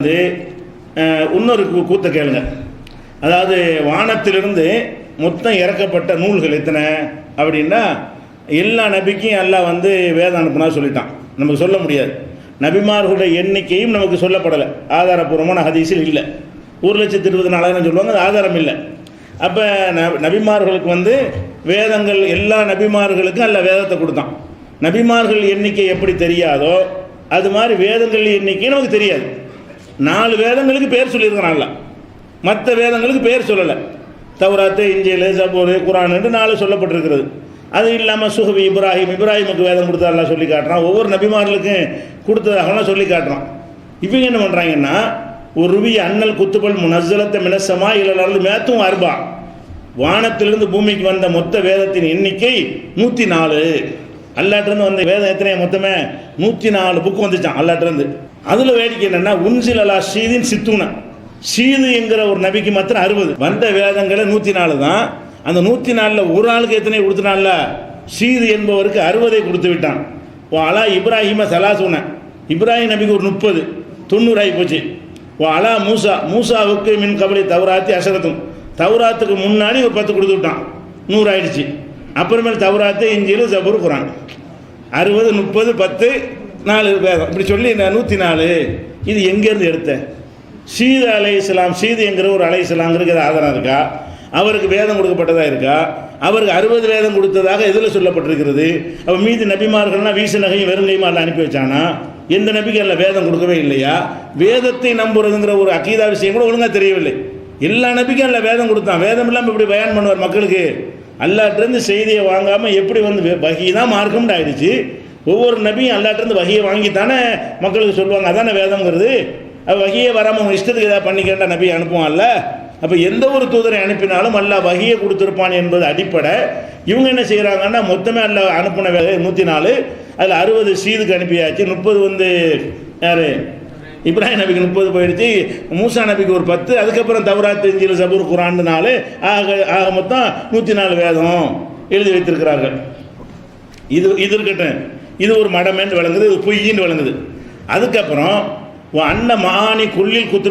வந்து இன்னொரு கூத்த கேளுங்க. அதாவது வானத்திலிருந்து மொத்தம் இறக்கப்பட்ட நூல்கள் எத்தனை அப்படின்னா, எல்லா நபிக்கும் அல்லாஹ் வந்து வேதம் அனுப்புனா சொல்லிட்டான். நமக்கு சொல்ல முடியாது. நபிமார்களுடைய எண்ணிக்கையும் நமக்கு சொல்லப்படலை, ஆதாரபூர்வமான ஹதீஸில் இல்லை. 1,20,40,000 சொல்லுவாங்க, அது ஆதாரம் இல்லை. அப்போ நபிமார்களுக்கு வந்து வேதங்கள் எல்லா நபிமார்களுக்கும் அல்லாஹ் வேதத்தை கொடுத்தான். நபிமார்கள் எண்ணிக்கை எப்படி தெரியாதோ அது மாதிரி வேதங்கள் எண்ணிக்கை நமக்கு தெரியாது. 4 வேதங்களுக்கு பேர் சொல்லியிருக்கிறான்ல, மற்ற வேதங்களுக்கு பேர் சொல்லலை. தௌராத்து, இன்ஜீல், ஜபூர், குர்ஆன் என்று 4 சொல்லப்பட்டிருக்கிறது. அது இல்லாமல் சுஹபி இப்ராஹிமுக்கு வேதம் கொடுத்ததெல்லாம் சொல்லி காட்டுறான். ஒவ்வொரு நபிமார்களுக்கும் கொடுத்ததாகலாம் சொல்லி காட்டுறான். இவங்க என்ன பண்ணுறாங்கன்னா, ஒரு ருவி அண்ணல் குத்துபல் முனஸ்ஸலத்த மினஸ்ஸமா இல்லைனாலும் மேத்தும் அர்பா, வானத்திலிருந்து பூமிக்கு வந்த மொத்த வேதத்தின் எண்ணிக்கை 104. அல்லாட்டிருந்து வந்த வேதம் எத்தனை? மொத்தமே 104 புக்கு வந்துச்சான் அல்லாட்டிருந்து. அதில் வேடிக்கை என்னென்னா, உன்சில் அலா ஷீதின் சித்தூனா, ஷீது என்கிற ஒரு நபிக்கு மாத்திரம் 60. வந்த வேதங்களை 104 தான். அந்த 104ல் ஒரு ஆளுக்கு எத்தனை கொடுத்துனான்ல, ஷீது என்பவருக்கு 60 கொடுத்து விட்டான். ஓ அலா இப்ராஹிம சலாசூன, இப்ராஹிம் நபிக்கு ஒரு 30, 90 ஆகி போச்சு. ஓ அலா மூசாவுக்கு மின் கபலி தௌராத்தி அசரத்தும், தௌராத்துக்கு முன்னாடி ஒரு 10 கொடுத்து விட்டான், 100 ஆயிடுச்சு. அப்புறமேல் தௌராத்து, இன்ஜீல், ஜபூர், குர்ஆன் 60, 30, 10, 4 வேதம் இப்படி சொல்லி 104. இது எங்கேருந்து எடுத்த? ஷீது அலைஹிஸ்ஸலாம், ஷீது என்கிற ஒரு அலைஹிஸ்ஸலாம்ங்கிறது ஆதாரம் இருக்கா? அவருக்கு வேதம் கொடுக்கப்பட்டதாக இருக்கா? அவருக்கு 60 வேதம் கொடுத்ததாக எதில் சொல்லப்பட்டிருக்கிறது? அப்போ மீதி நபிமார்கள்னா வீச நகையும் வெறுங்கையுமா அல்ல அனுப்பி வச்சானா? எந்த நபிக்கு அல்ல வேதம் கொடுக்கவே இல்லையா? வேதத்தை நம்புறதுங்கிற ஒரு அகீதா விஷயம் கூட ஒழுங்காக தெரியவில்லை. எல்லா நபிக்கும் அல்ல வேதம் கொடுத்தான். வேதம் இல்லாமல் இப்படி பயான் பண்ணுவார் மக்களுக்கு? அல்லாட்டிருந்து செய்தியை வாங்காமல் எப்படி வந்து வகி தான் மார்க்கம்னு ஆயிடுச்சு. ஒவ்வொரு நபியும் அல்லாட்டிருந்து வகியை வாங்கித்தானே மக்களுக்கு சொல்லுவாங்க, அதானே வேதம்ங்கிறது. அப்போ வகியை வராமல் அவங்க இஷ்டத்துக்கு ஏதாவது பண்ணிக்கிறா நபி அனுப்புவான்ல. அப்போ எந்த ஒரு தூதரை அனுப்பினாலும் அல்லாஹ் வகியை கொடுத்துருப்பான் என்பது அடிப்படை. இவங்க என்ன செய்கிறாங்கன்னா, மொத்தமே அல்லாஹ் அனுப்பின 104, அதில் 60 ஷீதுக்கு அனுப்பியாச்சு, 30 வந்து யார் இப்ராஹிம் நபிக்கு 30 போயிடுச்சு, மூசா நபிக்கு ஒரு 10, அதுக்கப்புறம் தௌராத், இன்ஜீல், ஜபூர், குர்ஆன் 4, ஆக மொத்தம் 104 வேதம் எழுதி வைத்திருக்கிறார்கள். இது இருக்கட்டும், இது ஒரு மடமேன்னு விளங்குது, இது பொய்யின்னு விளங்குது. அதுக்கப்புறம் அன்ன மகானி குள்ளில் குத்து